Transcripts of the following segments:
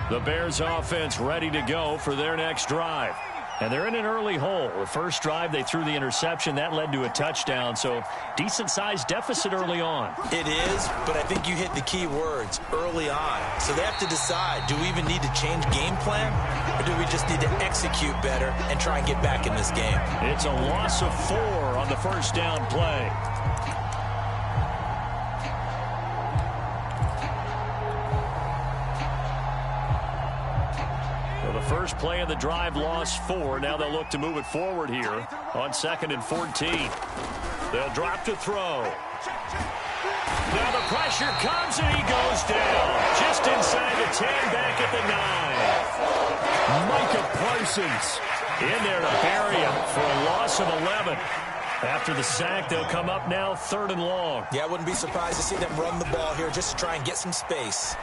The Bears offense ready to go for their next drive. And they're in an early hole. The first drive, they threw the interception. That led to a touchdown, so decent-sized deficit early on. It is, but I think you hit the key words, early on. So they have to decide, do we even need to change game plan, or do we just need to execute better and try and get back in this game? It's a loss of 4 on the first down play. First play of the drive, lost 4. Now they'll look to move it forward here on 2nd and 14. They'll drop to throw. Now the pressure comes and he goes down. Just inside the 10, back at the 9. Micah Parsons in there to bury him for a loss of 11. After the sack, they'll come up now 3rd and long. Yeah, I wouldn't be surprised to see them run the ball here just to try and get some space.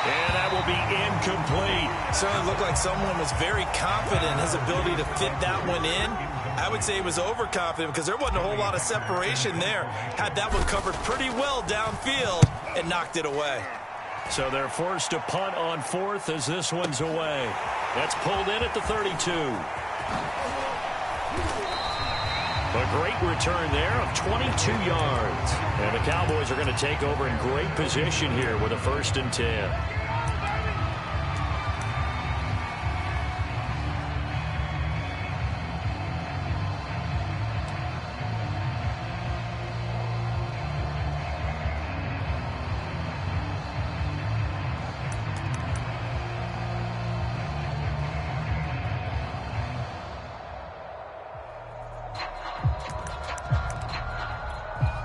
And that will be incomplete. Certainly looked like someone was very confident in his ability to fit that one in. I would say he was overconfident because there wasn't a whole lot of separation there. Had that one covered pretty well downfield and knocked it away. So they're forced to punt on 4th as this one's away. That's pulled in at the 32. A great return there of 22 yards. And the Cowboys are going to take over in great position here with a 1st and 10.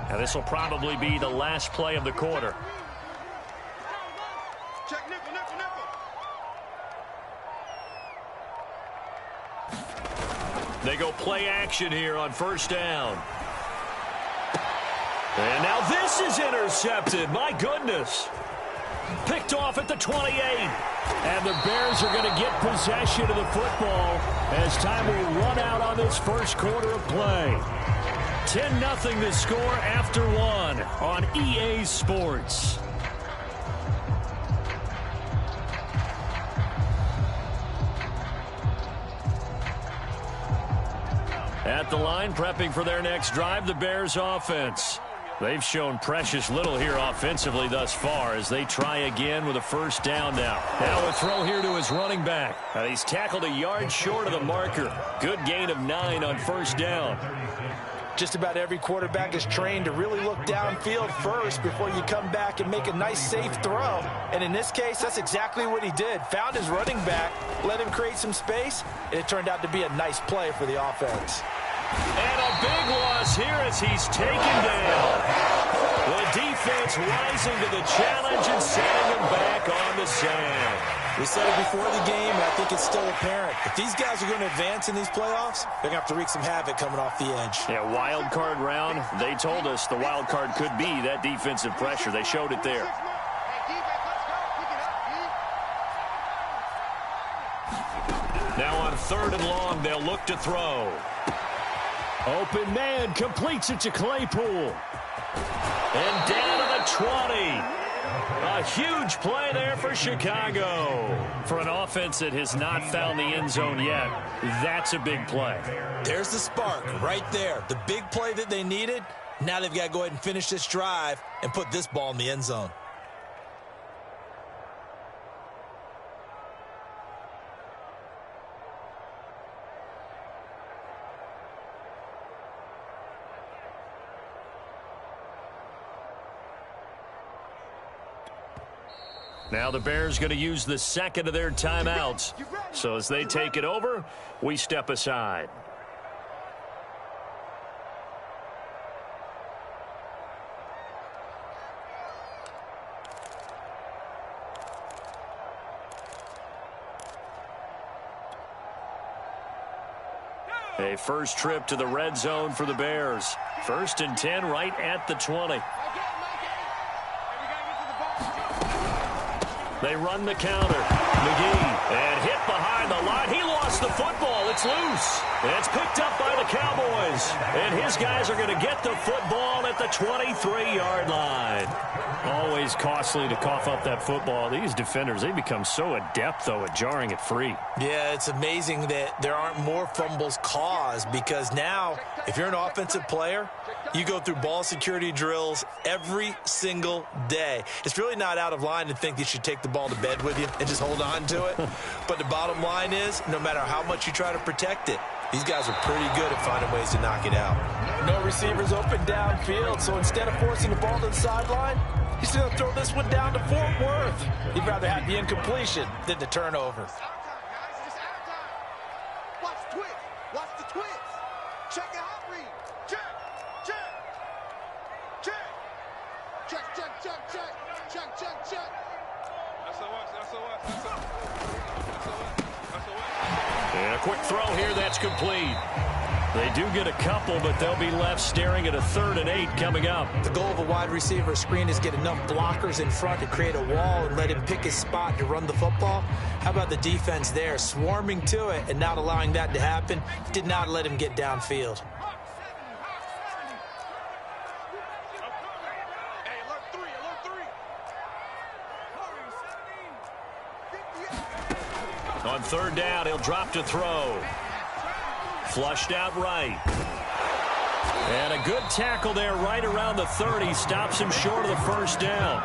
Now this will probably be the last play of the quarter. Check nickel, nickel, nickel. They go play action here on 1st down. And now this is intercepted. My goodness. Picked off at the 28. And the Bears are going to get possession of the football as time will run out on this first quarter of play. 10-0 to score after 1 on EA Sports. At the line, prepping for their next drive, the Bears offense. They've shown precious little here offensively thus far as they try again with a 1st down now. Now a throw here to his running back. He's tackled a yard short of the marker. Good gain of 9 on 1st down. Just about every quarterback is trained to really look downfield first before you come back and make a nice, safe throw. And in this case, that's exactly what he did. Found his running back, let him create some space, and it turned out to be a nice play for the offense. And a big loss here as he's taken down. The defense rising to the challenge and setting him back on the sand. We said it before the game, and I think it's still apparent. If these guys are going to advance in these playoffs, they're going to have to wreak some havoc coming off the edge. Yeah, wild card round. They told us the wild card could be that defensive pressure. They showed it there. Now on 3rd and long, they'll look to throw. Open man completes it to Claypool. And down to the 20. A huge play there for Chicago. For an offense that has not found the end zone yet, that's a big play. There's the spark right there. The big play that they needed. Now they've got to go ahead and finish this drive and put this ball in the end zone. Now the Bears going to use the 2nd of their timeouts. So as they take it over, we step aside. A first trip to the red zone for the Bears. 1st and 10 right at the 20. They run the counter. McGee, and hit behind the line. He lost the football. It's loose. And it's picked up by the Cowboys. is. And his guys are going to get the football at the 23-yard line. Always costly to cough up that football. These defenders, they become so adept, though, at jarring it free. Yeah, it's amazing that there aren't more fumbles caused, because now, if you're an offensive player, you go through ball security drills every single day. It's really not out of line to think you should take the ball to bed with you and just hold on to it. But the bottom line is, no matter how much you try to protect it, these guys are pretty good at finding ways to knock it out. No receivers open downfield, so instead of forcing the ball to the sideline, he's going to throw this one down to Fort Worth. He'd rather have the incompletion than the turnover. Watch the twist. Watch the twist. Check it out, read. Check. Check. Check. Check, check, check, check. Check, check, check. That's a watch. That's a watch. That's a watch. And a quick throw here that's complete. They do get a couple, but they'll be left staring at a 3rd and 8 coming up. The goal of a wide receiver screen is get enough blockers in front to create a wall and let him pick his spot to run the football. How about the defense there, swarming to it and not allowing that to happen? Did not let him get downfield. Hey, alert 3, alert 3. On 3rd down, he'll drop to throw. Flushed out right. And a good tackle there right around the 30. Stops him short of the 1st down.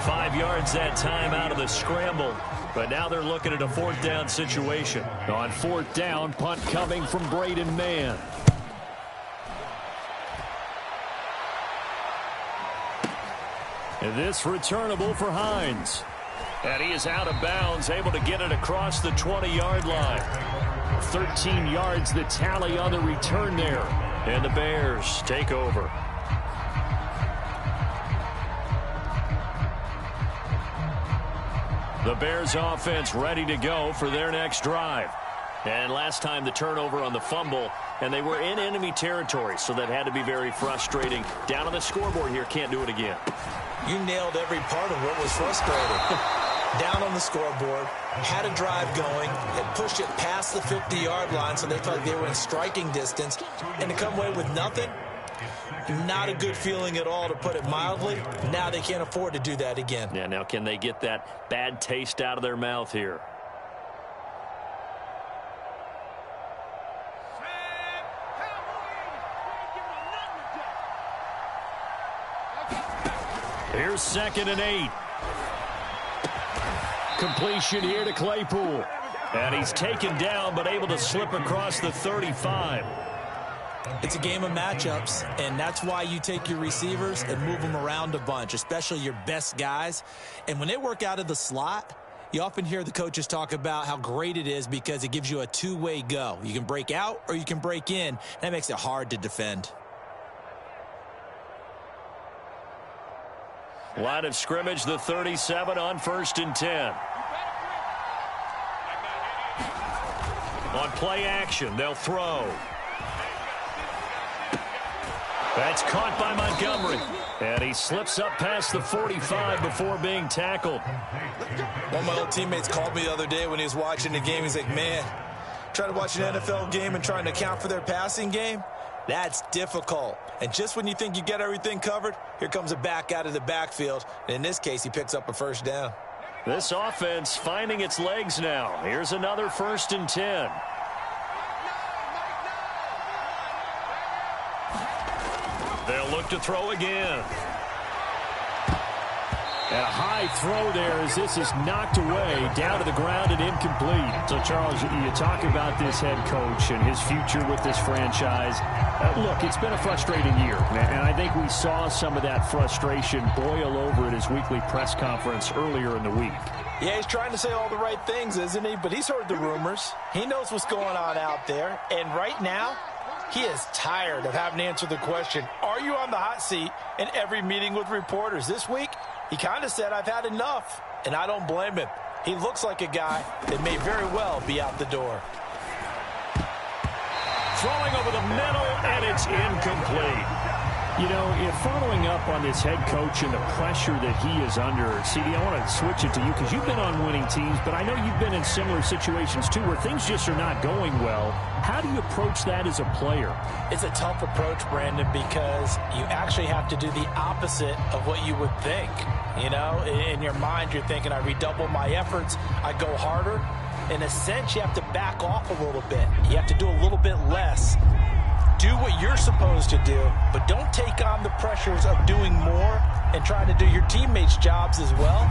5 yards that time out of the scramble. But now they're looking at a 4th down situation. On 4th down, punt coming from Braden Mann. And this returnable for Hines. And he is out of bounds, able to get it across the 20-yard line. 13 yards the tally on the return there. And the Bears take over. The Bears offense ready to go for their next drive. And last time the turnover on the fumble, and they were in enemy territory, so that had to be very frustrating. Down on the scoreboard here, can't do it again. You nailed every part of what was frustrating. Down on the scoreboard, had a drive going, had pushed it past the 50-yard line, so they felt like they were in striking distance, and to come away with nothing, not a good feeling at all, to put it mildly. Now they can't afford to do that again. Yeah, now can they get that bad taste out of their mouth here? Here's 2nd and 8. Completion here to Claypool. And he's taken down, but able to slip across the 35. It's a game of matchups, and that's why you take your receivers and move them around a bunch, especially your best guys. And when they work out of the slot, you often hear the coaches talk about how great it is because it gives you a two-way go. You can break out or you can break in. That makes it hard to defend. Line of scrimmage, the 37 on 1st and 10. On play action, they'll throw. That's caught by Montgomery. And he slips up past the 45 before being tackled. One of my old teammates called me the other day when he was watching the game. He's like, man, trying to watch an NFL game and trying to account for their passing game, that's difficult. And just when you think you get everything covered, here comes a back out of the backfield. And in this case, he picks up a 1st down. This offense finding its legs now. Here's another 1st and 10. They'll look to throw again. And a high throw there as this is knocked away, down to the ground and incomplete. So, Charles, you talk about this head coach and his future with this franchise. Look, it's been a frustrating year, and I think we saw some of that frustration boil over at his weekly press conference earlier in the week. Yeah, he's trying to say all the right things, isn't he? But he's heard the rumors. He knows what's going on out there. And right now, he is tired of having to answer the question, are you on the hot seat in every meeting with reporters? This week, he kind of said, I've had enough, and I don't blame him. He looks like a guy that may very well be out the door. Throwing over the middle, and it's incomplete. You know, following up on this head coach and the pressure that he is under, CD, I want to switch it to you because you've been on winning teams, but I know you've been in similar situations too where things just are not going well. How do you approach that as a player? It's a tough approach, Brandon, because you actually have to do the opposite of what you would think. You know, in your mind, you're thinking, I redouble my efforts, I go harder. In a sense, you have to back off a little bit. You have to do a little bit less. Do what you're supposed to do, but don't take on the pressures of doing more and trying to do your teammates' jobs as well.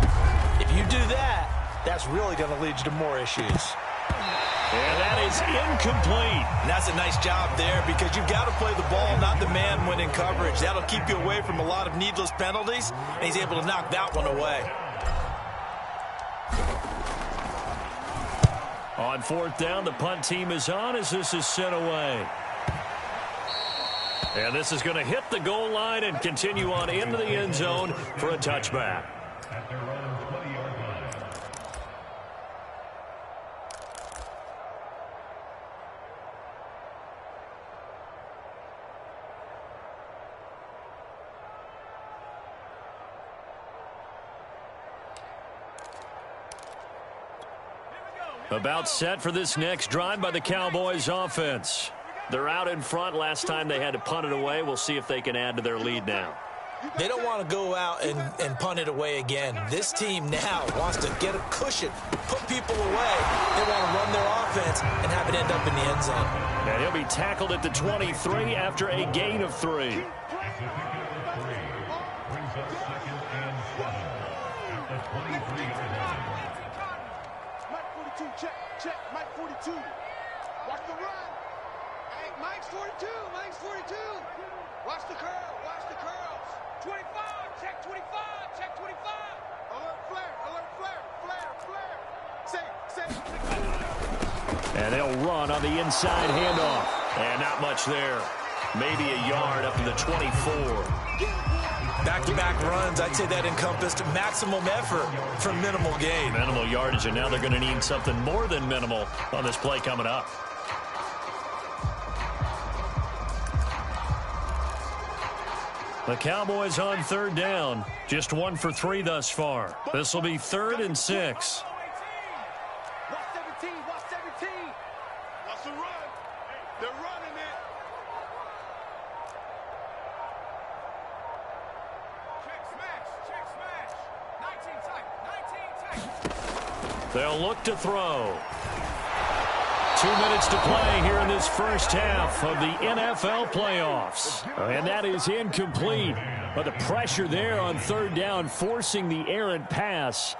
If you do that, that's really going to lead you to more issues. And that is incomplete. And that's a nice job there because you've got to play the ball, not the man when in coverage. That'll keep you away from a lot of needless penalties, and he's able to knock that one away. On fourth down, the punt team is on as this is sent away. And this is going to hit the goal line and continue on into the end zone for a touchback. About set for this next drive by the Cowboys offense. They're out in front. Last time they had to punt it away. We'll see if they can add to their lead now. They don't want to go out and punt it away again. This team now wants to get a cushion, put people away. They want to run their offense and have it end up in the end zone. And he'll be tackled at the 23 after a gain of 3. Check, Mike 42. Watch the run. Hey, Mike's 42. Mike's 42. Watch the curl. Watch the curls. 25. Check 25. Check 25. Alert flare. Alert flare. Flare. Say. And they'll run on the inside handoff. And not much there. Maybe a yard up to the 24. Back-to-back runs, I'd say that encompassed maximum effort for minimal gain. Minimal yardage, and now they're going to need something more than minimal on this play coming up. The Cowboys on third down. Just 1 for 3 thus far. This will be 3rd and 6. Watch 17. Watch 17. Watch the run. They're running it. They'll look to throw. 2 minutes to play here in this first half of the NFL playoffs. And that is incomplete. But the pressure there on third down, forcing the errant pass.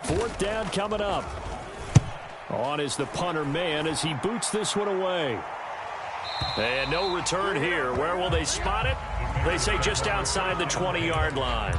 Fourth down coming up. On is the punter man as he boots this one away. And no return here. Where will they spot it? They say just outside the 20-yard line.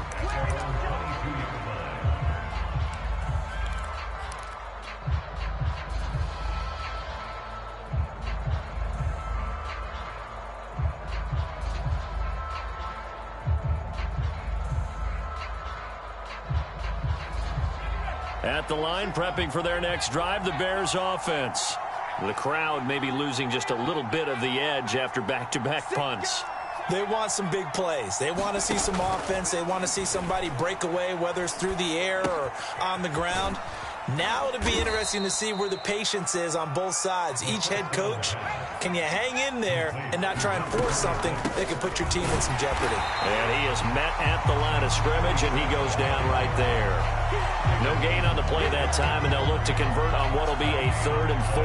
At the line, prepping for their next drive, the Bears offense. The crowd may be losing just a little bit of the edge after back-to-back punts. They want some big plays. They want to see some offense. They want to see somebody break away, whether it's through the air or on the ground. Now it'll be interesting to see where the patience is on both sides. Each head coach, can you hang in there and not try and force something that could put your team in some jeopardy? And he is met at the line of scrimmage, and he goes down right there. No gain on the play that time, and they'll look to convert on what will be a 3rd and 4.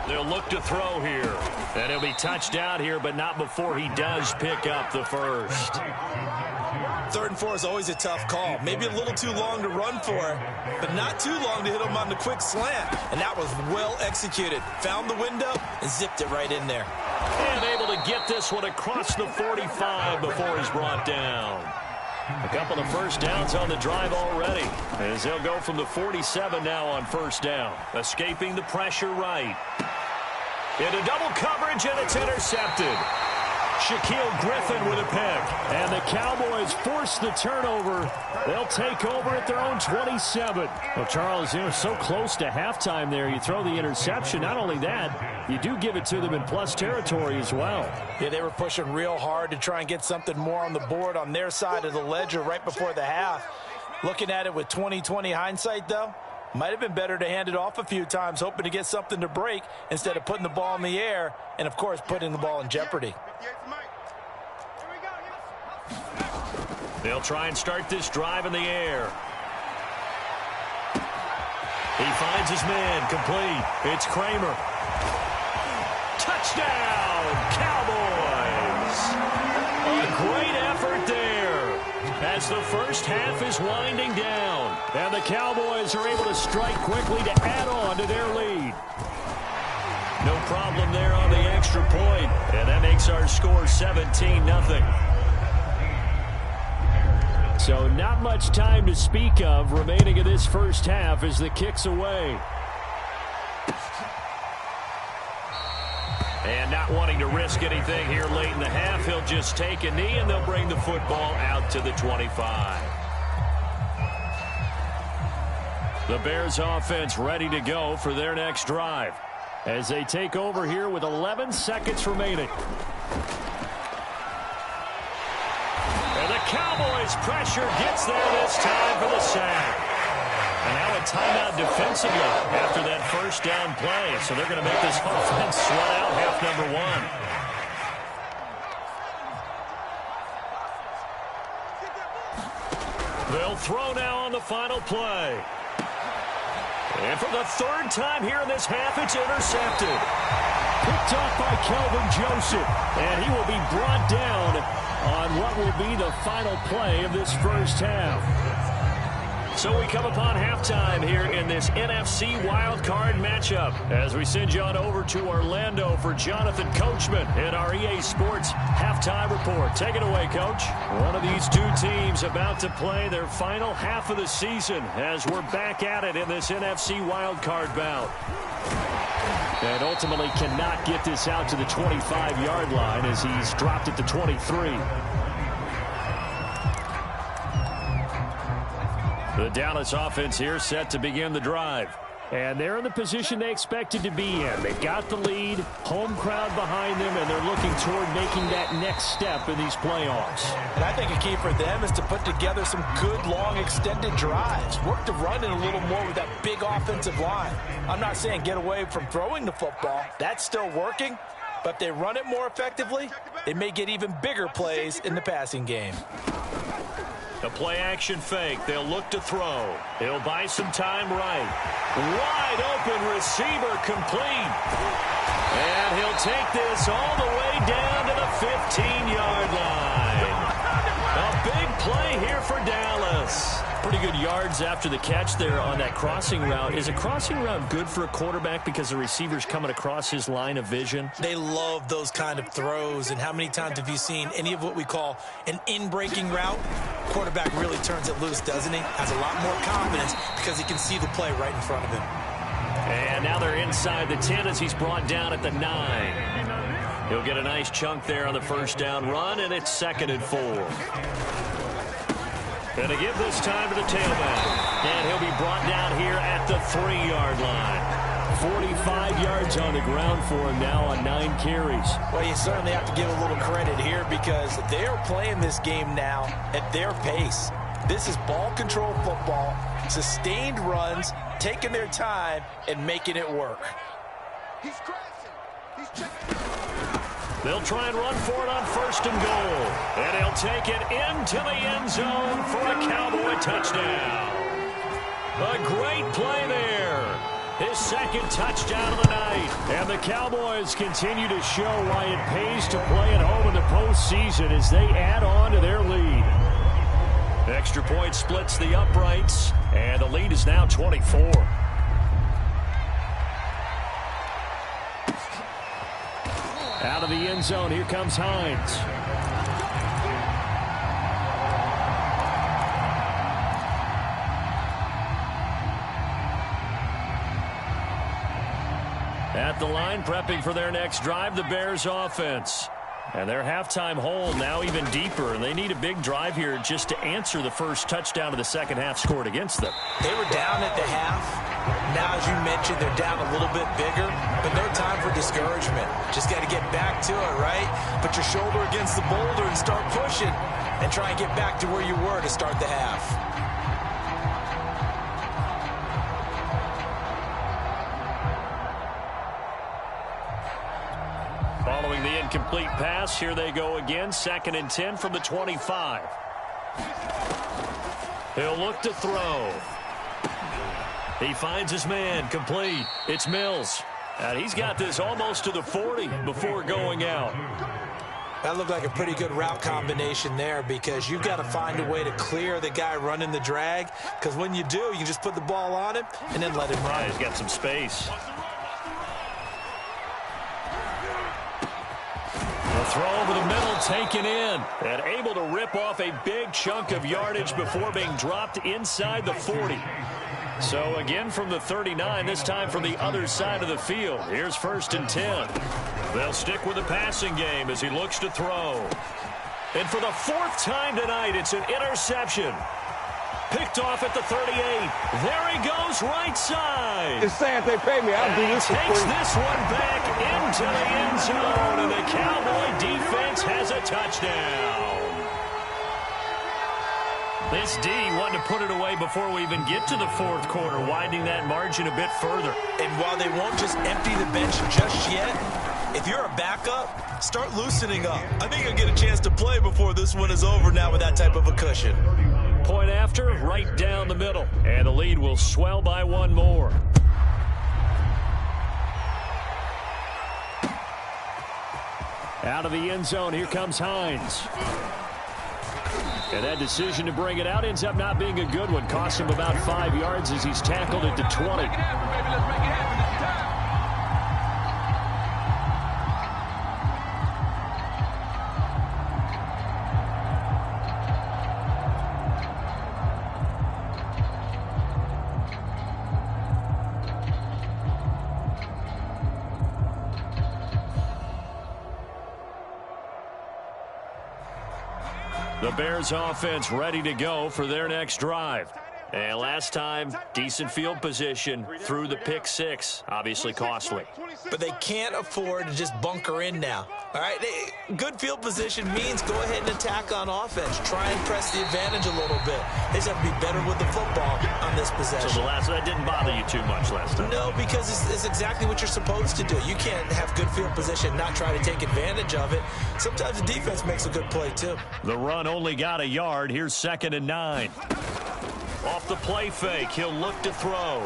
They'll look to throw here. And he'll be touched out here, but not before he does pick up the first. 3rd and 4 is always a tough call. Maybe a little too long to run for, but not too long to hit him on the quick slant. And that was well executed. Found the window and zipped it right in there. And able to get this one across the 45 before he's brought down. A couple of first downs on the drive already, as they'll go from the 47 now on first down. Escaping the pressure right. Into double coverage, and it's intercepted. Shaquill Griffin with a pick. And the Cowboys force the turnover. They'll take over at their own 27. Well, Charles, they were so close to halftime there. You throw the interception. Not only that, you do give it to them in plus territory as well. Yeah, they were pushing real hard to try and get something more on the board on their side of the ledger right before the half. Looking at it with 20/20 hindsight, though, might have been better to hand it off a few times, hoping to get something to break instead of putting the ball in the air and, of course, putting the ball in jeopardy. They'll try and start this drive in the air. He finds his man, complete. It's Kramer. Touchdown, Cowboys! A great effort there as the first half is winding down. And the Cowboys are able to strike quickly to add on to their lead. No problem there on the extra point, and that makes our score 17-0. So not much time to speak of remaining in this first half as the kick's away. And not wanting to risk anything here late in the half, he'll just take a knee, and they'll bring the football out to the 25. The Bears offense ready to go for their next drive as they take over here with 11 seconds remaining. And the Cowboys pressure gets there this time for the sack. And now a timeout defensively after that first down play. So they're going to make this offense sweat out half number one. They'll throw now on the final play. And for the third time here in this half, it's intercepted. Picked off by Kelvin Joseph. And he will be brought down on what will be the final play of this first half. So we come upon halftime here in this NFC wildcard matchup as we send you on over to Orlando for Jonathan Coachman in our EA Sports halftime report. Take it away, Coach. One of these two teams about to play their final half of the season as we're back at it in this NFC wildcard bout. And ultimately cannot get this out to the 25-yard line as he's dropped at the 23. The Dallas offense here set to begin the drive. And they're in the position they expected to be in. They got the lead, home crowd behind them, and they're looking toward making that next step in these playoffs. And I think a key for them is to put together some good, long, extended drives. Work the run in a little more with that big offensive line. I'm not saying get away from throwing the football. That's still working. But if they run it more effectively, they may get even bigger plays in the passing game. The play-action fake. They'll look to throw. He'll buy some time right. Wide open receiver complete. And he'll take this all the way down to the 15-yard line. A big play here for Dallas. Pretty good yards after the catch there on that crossing route. Is a crossing route good for a quarterback because the receiver's coming across his line of vision? They love those kind of throws. And how many times have you seen any of what we call an in-breaking route? Quarterback really turns it loose, doesn't he? Has a lot more confidence because he can see the play right in front of him. And now they're inside the 10 as he's brought down at the 9. He'll get a nice chunk there on the first down run, and it's 2nd and 4. And to give this time to the tailback. And he'll be brought down here at the 3-yard line. 45 yards on the ground for him now on 9 carries. Well, you certainly have to give a little credit here because they're playing this game now at their pace. This is ball control football, sustained runs, taking their time, and making it work. He's crashing. He's checking. They'll try and run for it on 1st and goal. And he'll take it into the end zone for a Cowboy touchdown. A great play there. His 2nd touchdown of the night. And the Cowboys continue to show why it pays to play at home in the postseason as they add on to their lead. Extra point splits the uprights, and the lead is now 24. Out of the end zone, here comes Hines. At the line, prepping for their next drive, the Bears offense. And their halftime hole now even deeper, and they need a big drive here just to answer the first touchdown of the second half scored against them. They were down at the half. Now, as you mentioned, they're down a little bit bigger, but no time for discouragement. Just got to get back to it, right? Put your shoulder against the boulder and start pushing, and try and get back to where you were to start the half. Following the incomplete pass, here they go again. 2nd and 10 from the 25. He'll look to throw. He finds his man, complete. It's Mills. And he's got this almost to the 40 before going out. That looked like a pretty good route combination there, because you've got to find a way to clear the guy running the drag, because when you do, you just put the ball on him and then let him run. He's got some space. The throw over the middle, taken in, and able to rip off a big chunk of yardage before being dropped inside the 40. So again from the 39, this time from the other side of the field. Here's 1st and 10. They'll stick with the passing game as he looks to throw. And for the 4th time tonight, it's an interception. Picked off at the 38. There he goes, right side. It's saying if they pay me, I'll do this for free. Takes this one back into the end zone, and the Cowboy defense has a touchdown. This D wanted to put it away before we even get to the 4th quarter, widening that margin a bit further. And while they won't just empty the bench just yet, if you're a backup, start loosening up. I think you'll get a chance to play before this one is over now with that type of a cushion. Point after, right down the middle. And the lead will swell by one more. Out of the end zone, here comes Hines. And that decision to bring it out ends up not being a good one. Cost him about 5 yards as he's tackled at the 20. The Bears offense ready to go for their next drive. And last time, decent field position through the pick 6. Obviously costly. But they can't afford to just bunker in now. All right, good field position means go ahead and attack on offense. Try and press the advantage a little bit. They just have to be better with the football on this possession. So that didn't bother you too much last time? No, because it's exactly what you're supposed to do. You can't have good field position, not try to take advantage of it. Sometimes the defense makes a good play, too. The run only got a yard. Here's 2nd and 9. Off the play fake, he'll look to throw.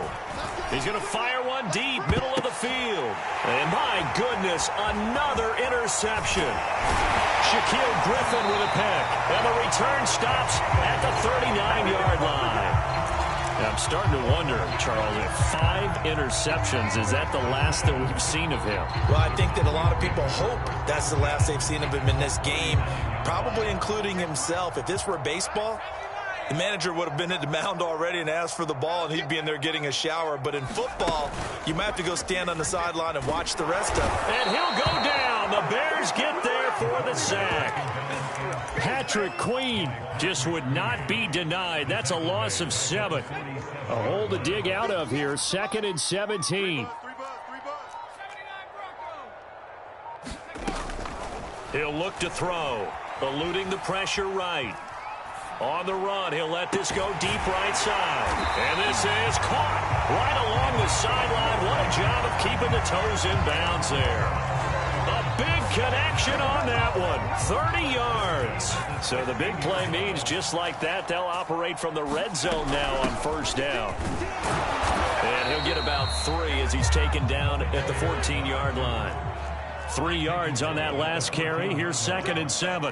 He's going to fire one deep, middle of the field. And my goodness, another interception. Shaquill Griffin with a pick. And the return stops at the 39-yard line. I'm starting to wonder, Charles, if 5 interceptions, is that the last that we've seen of him? Well, I think that a lot of people hope that's the last they've seen of him in this game, probably including himself. If this were baseball, the manager would have been at the mound already and asked for the ball, and he'd be in there getting a shower. But in football, you might have to go stand on the sideline and watch the rest of it. And he'll go down. The Bears get there for the sack. Patrick Queen just would not be denied. That's a loss of 7. A hole to dig out of here. 2nd and 17. He'll look to throw. Eluding the pressure right. On the run, he'll let this go deep right side. And this is caught right along the sideline. What a job of keeping the toes in bounds there. A big connection on that one. 30 yards. So the big play means just like that, they'll operate from the red zone now on 1st down. And he'll get about 3 as he's taken down at the 14-yard line. 3 yards on that last carry. Here's 2nd and 7.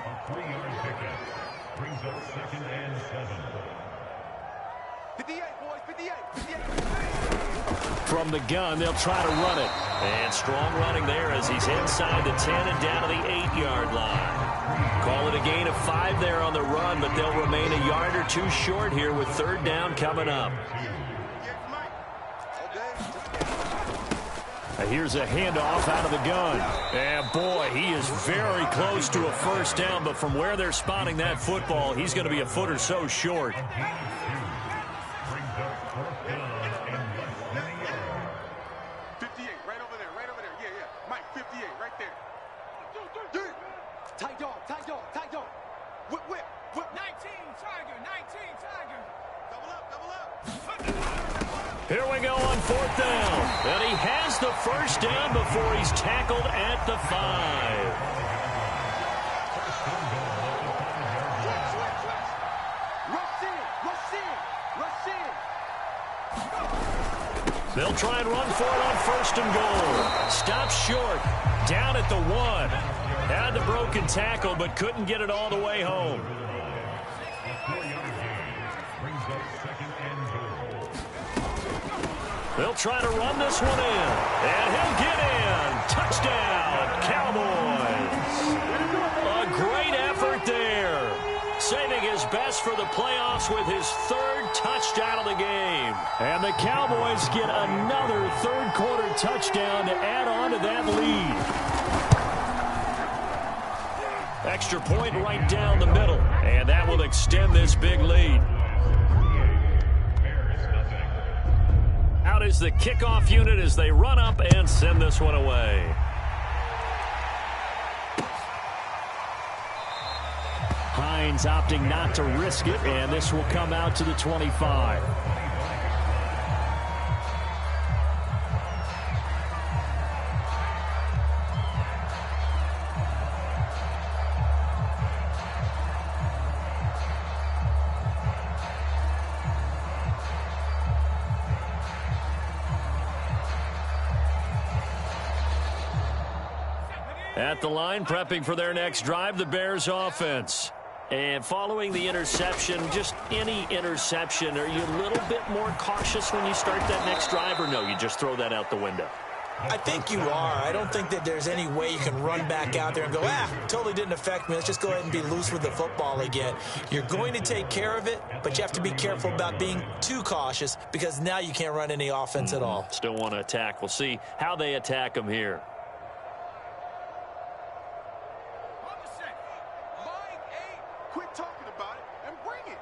From the gun, they'll try to run it. And strong running there as he's inside the 10 and down to the 8-yard line. Call it a gain of 5 there on the run, but they'll remain a yard or 2 short here with 3rd down coming up. Here's a handoff out of the gun. And boy, he is very close to a first down, but from where they're spotting that football, he's going to be a foot or so short. 58, right over there. Yeah. Mike, 58, right there. Tight dog. Whip. 19, Tiger. Double up. Here we go on fourth down. And he has the first down before he's tackled at the 5. Rush in. They'll try and run for it on first and goal. Stops short. Down at the 1. Had the broken tackle, but couldn't get it all the way home. They'll try to run this one in. And he'll get in. Touchdown, Cowboys. A great effort there. Saving his best for the playoffs with his 3rd touchdown of the game. And the Cowboys get another third-quarter touchdown to add on to that lead. Extra point right down the middle. And that will extend this big lead. Out is the kickoff unit as they run up and send this one away. Hines opting not to risk it, and this will come out to the 25. At the line, prepping for their next drive, the Bears offense. And following the interception, just any interception, are you a little bit more cautious when you start that next drive, or no, you just throw that out the window? I think you are. I don't think that there's any way you can run back out there and go, totally didn't affect me. Let's just go ahead and be loose with the football again. You're going to take care of it, but you have to be careful about being too cautious because now you can't run any offense at all. Still want to attack. We'll see how they attack them here. Quit talking about it and bring it.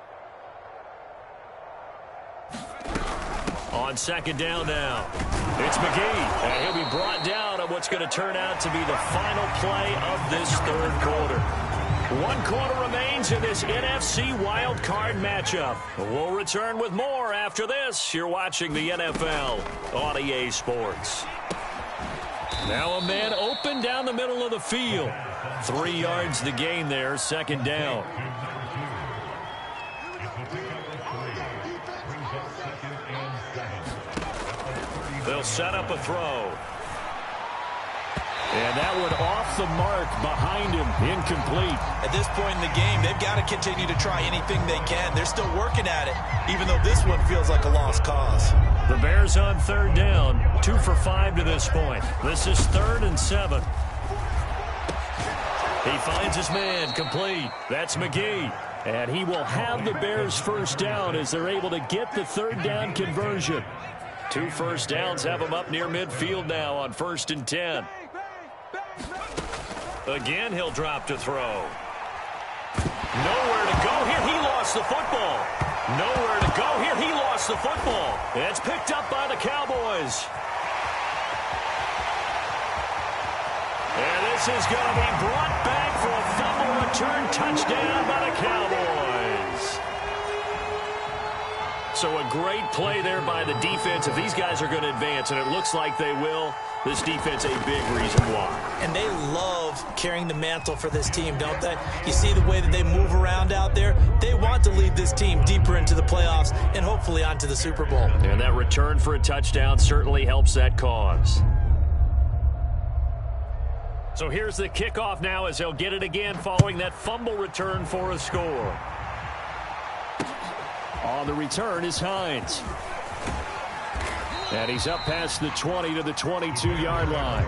On second down now, it's McGee. And he'll be brought down on what's going to turn out to be the final play of this third quarter. 1 quarter remains in this NFC Wild Card matchup. We'll return with more after this. You're watching the NFL on EA Sports. Now a man open down the middle of the field. 3 yards to gain there, second down. They'll set up a throw. And that one off the mark behind him, incomplete. At this point in the game, they've got to continue to try anything they can. They're still working at it, even though this one feels like a lost cause. The Bears on third down, 2 for 5 to this point. This is 3rd and 7. He finds his man, complete. That's McGee. And he will have the Bears first down as they're able to get the third down conversion. 2 first downs have him up near midfield now on 1st and 10. Again, he'll drop to throw. Nowhere to go here. He lost the football. Nowhere to go here. He lost the football. It's picked up by the Cowboys. And this is going to be brought back for a fumble return touchdown by the Cowboys. So a great play there by the defense. If these guys are going to advance, and it looks like they will, this defense a big reason why. And they love carrying the mantle for this team, don't they? You see the way that they move around out there? They want to lead this team deeper into the playoffs and hopefully onto the Super Bowl. And that return for a touchdown certainly helps that cause. So here's the kickoff now as they'll get it again following that fumble return for a score. On the return is Hines. And he's up past the 20 to the 22-yard line.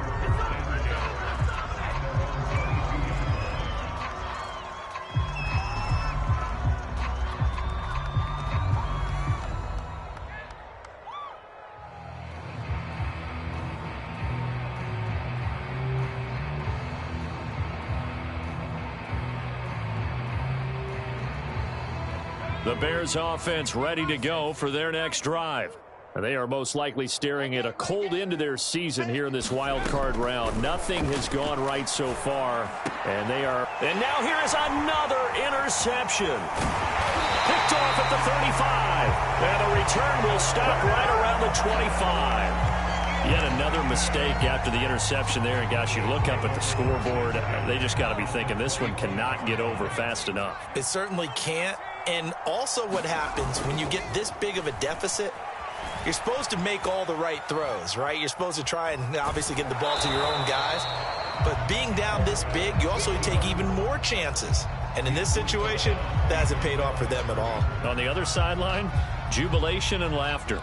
The Bears offense ready to go for their next drive. They are most likely staring at a cold end to their season here in this wild card round. Nothing has gone right so far, and now here is another interception. Picked off at the 35, and the return will stop right around the 25. Yet another mistake after the interception there, and gosh, you look up at the scoreboard, they just got to be thinking this one cannot get over fast enough. It certainly can't, and also what happens when you get this big of a deficit, you're supposed to make all the right throws, right? You're supposed to try and obviously get the ball to your own guys. But being down this big, you also take even more chances. And in this situation, that hasn't paid off for them at all. On the other sideline, jubilation and laughter.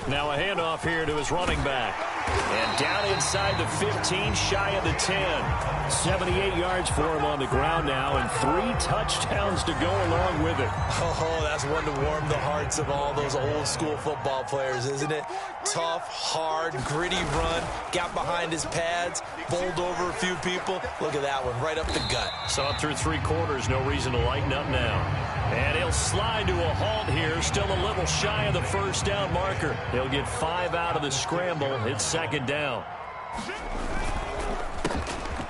Now a handoff here to his running back. And down inside the 15, shy of the 10. 78 yards for him on the ground now, and 3 touchdowns to go along with it. Oh, that's one to warm the hearts of all those old school football players, isn't it? Tough, hard, gritty run, got behind his pads, bowled over a few people. Look at that one, right up the gut. Saw it through 3 quarters, no reason to lighten up now. And he'll slide to a halt here, still a little shy of the first down marker. He'll get 5 out of the scramble. It's second down.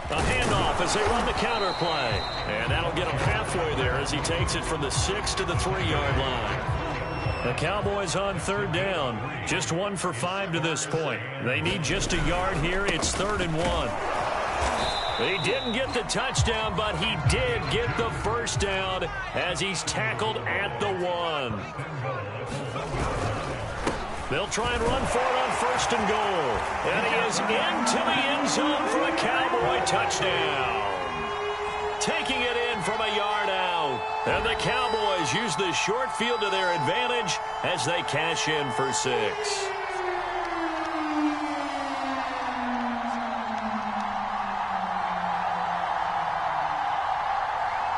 A handoff as they run the counter play. And that'll get him halfway there as he takes it from the 6 to the 3-yard line. The Cowboys on third down. Just 1 for 5 to this point. They need just a yard here. It's 3rd and 1. He didn't get the touchdown, but he did get the first down as he's tackled at the 1. They'll try and run for it on 1st and goal. And he is into the end zone for a Cowboy touchdown. Taking it in from a yard out. And the Cowboys use the short field to their advantage as they cash in for 6.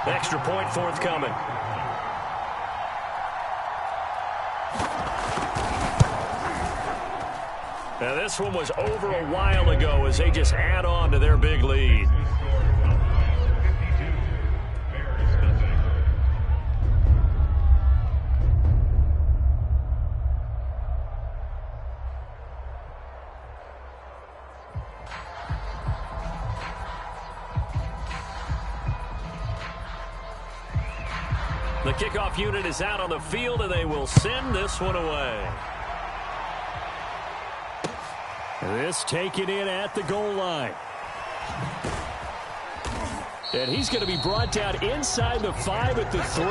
Extra point forthcoming. Now this one was over a while ago as they just add on to their big lead. The kickoff unit is out on the field, and they will send this one away. This taken in at the goal line. And he's going to be brought down inside the 5 at the 3.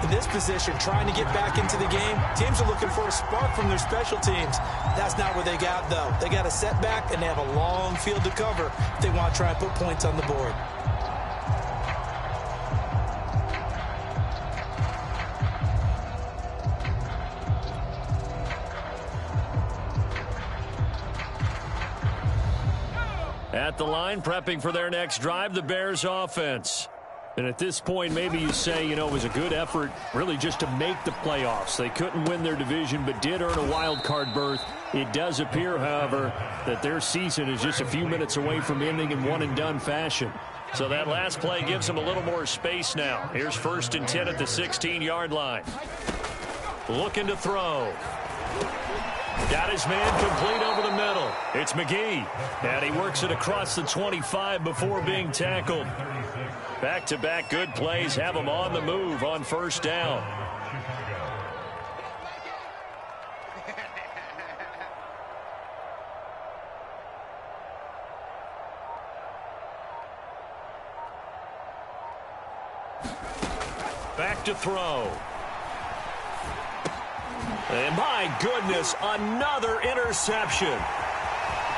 In this position, trying to get back into the game, teams are looking for a spark from their special teams. That's not what they got, though. They got a setback, and they have a long field to cover if they want to try and put points on the board. At the line, prepping for their next drive, the Bears offense. And at this point, maybe you say, it was a good effort really just to make the playoffs. They couldn't win their division, but did earn a wild card berth. It does appear, however, that their season is just a few minutes away from ending in one-and-done fashion. So that last play gives them a little more space now. Here's 1st and 10 at the 16-yard line. Looking to throw. Got his man complete over the middle. It's McGee. And he works it across the 25 before being tackled. Back-to-back good plays have him on the move on 1st down. Back to throw. And my goodness, another interception.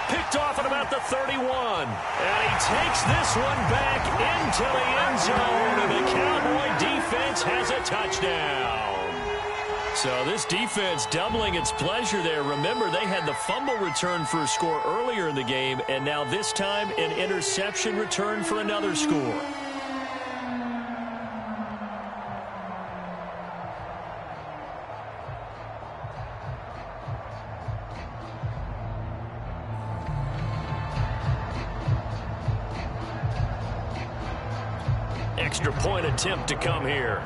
Picked off at about the 31. And he takes this one back into the end zone. And the Cowboy defense has a touchdown. So this defense doubling its pleasure there. Remember, they had the fumble return for a score earlier in the game. And now this time, an interception return for another score. extra point attempt to come here.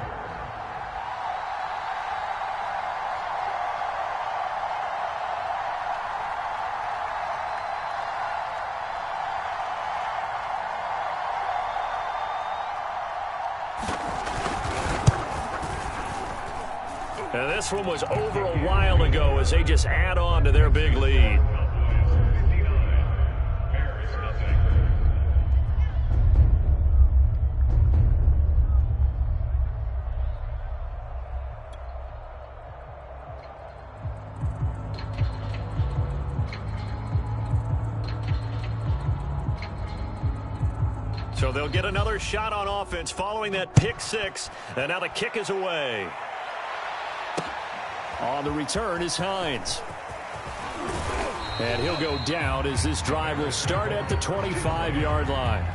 And this one was over a while ago as they just add on to their big lead. So they'll get another shot on offense following that pick six, and now the kick is away. On the return is Hines. And he'll go down as this drive will start at the 25-yard line.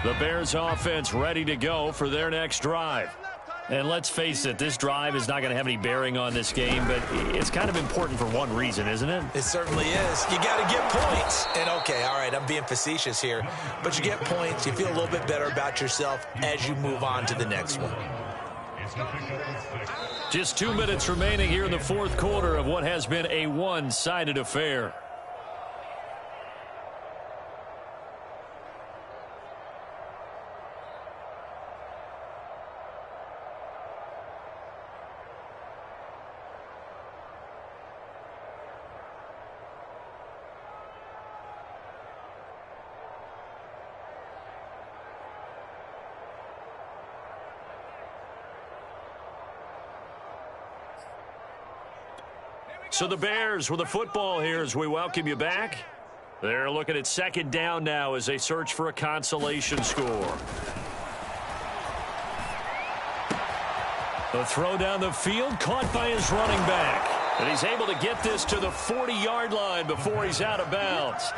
The Bears offense ready to go for their next drive. And let's face it, this drive is not going to have any bearing on this game, but it's kind of important for one reason, isn't it? It certainly is. You got to get points. And, okay, all right, I'm being facetious here. But you get points, you feel a little bit better about yourself as you move on to the next one. Just 2 minutes remaining here in the fourth quarter of what has been a one-sided affair. So the Bears with the football here as we welcome you back. They're looking at second down now as they search for a consolation score. The throw down the field caught by his running back. And he's able to get this to the 40-yard line before he's out of bounds.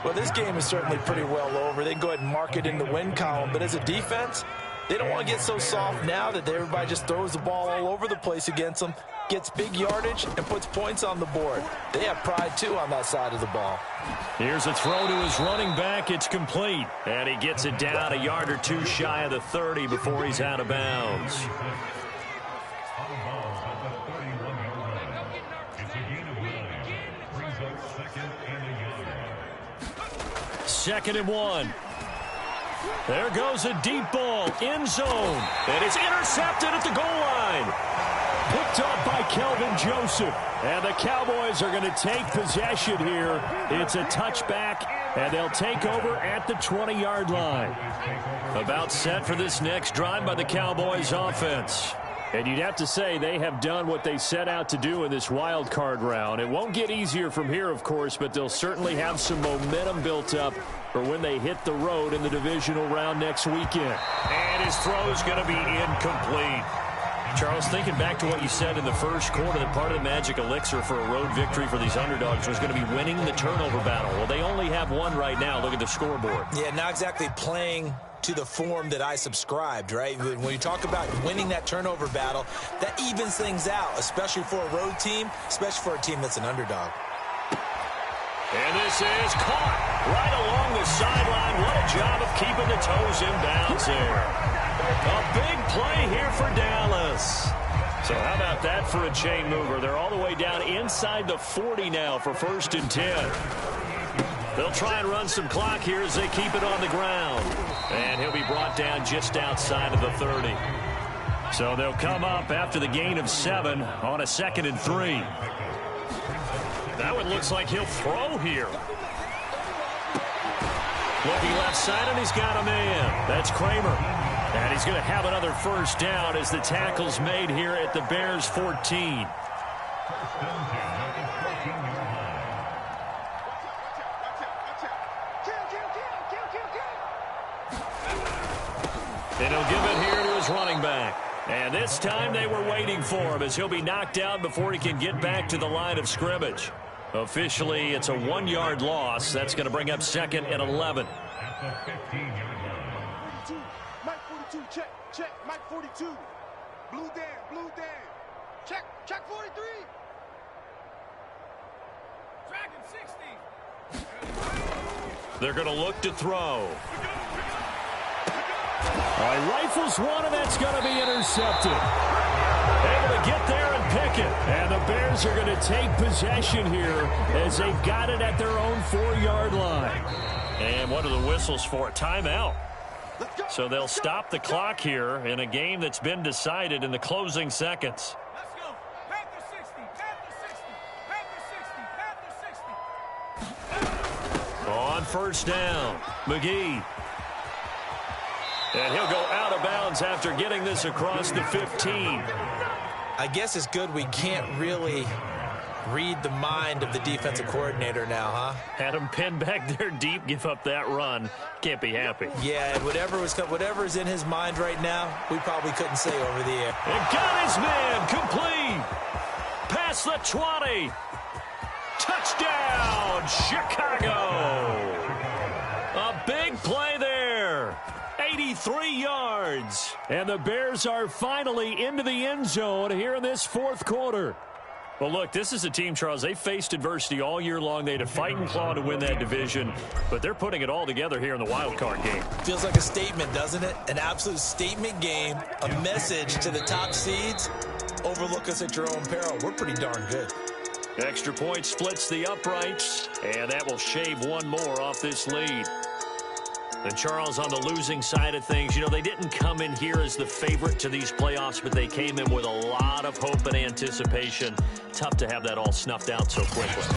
Well, this game is certainly pretty well over. They can go ahead and mark it in the win column. But as a defense, they don't want to get so soft now that everybody just throws the ball all over the place against them, gets big yardage, and puts points on the board. They have pride, too, on that side of the ball. Here's a throw to his running back. It's complete. And he gets it down a yard or two shy of the 30 before he's out of bounds. Second and 1. There goes a deep ball, end zone, and it's intercepted at the goal line. Picked up by Kelvin Joseph. And the Cowboys are going to take possession here. It's a touchback, and they'll take over at the 20-yard line. About set for this next drive by the Cowboys offense. And you'd have to say they have done what they set out to do in this wild card round. It won't get easier from here, of course, but they'll certainly have some momentum built up for when they hit the road in the divisional round next weekend. And his throw is going to be incomplete. Charles, thinking back to what you said in the first quarter, that part of the magic elixir for a road victory for these underdogs was going to be winning the turnover battle. Well, they only have one right now. Look at the scoreboard. Yeah, not exactly playing to the form that I subscribed, right? When you talk about winning that turnover battle, that evens things out, especially for a road team, especially for a team that's an underdog. And this is caught right along the sideline. What a job of keeping the toes in bounds there. A big play here for Dallas. So how about that for a chain mover? They're all the way down inside the 40 now for 1st and 10. They'll try and run some clock here as they keep it on the ground. And he'll be brought down just outside of the 30. So they'll come up after the gain of 7 on a 2nd and 3. That one looks like he'll throw here. Looking left side, and he's got a man. That's Kramer. And he's going to have another first down as the tackle's made here at the Bears 14. And he'll give it here to his running back. And this time they were waiting for him as he'll be knocked down before he can get back to the line of scrimmage. Officially, it's a 1-yard loss. That's going to bring up 2nd and 11. Mike 42, check, Mike 42. Blue down, check 43. They're going to look to throw. All right, rifles one, and that's going to be intercepted. Able to get there and pick it. And the Bears are going to take possession here as they've got it at their own 4-yard line. And what are the whistles for? Timeout. So they'll stop the clock here in a game that's been decided in the closing seconds. Let's go. Panther 60. Panther 60. Panther 60. On first down, McGee. And he'll go out of bounds after getting this across the 15. I guess it's good we can't really read the mind of the defensive coordinator now, huh? Had him pinned back there deep, give up that run. Can't be happy. Yeah, and whatever's in his mind right now, we probably couldn't say over the air. And got his man complete. Past the 20. Touchdown, Chicago. A big play there. 83 yards. And the Bears are finally into the end zone here in this fourth quarter. Well, look, this is a team, Charles, they faced adversity all year long. They had to fight and claw to win that division, but they're putting it all together here in the wild card game. Feels like a statement, doesn't it? An absolute statement game, a message to the top seeds. Overlook us at your own peril. We're pretty darn good. Extra point splits the uprights, and that will shave one more off this lead. And Charles, on the losing side of things, you know, they didn't come in here as the favorite to these playoffs, but they came in with a lot of hope and anticipation. Tough to have that all snuffed out so quickly.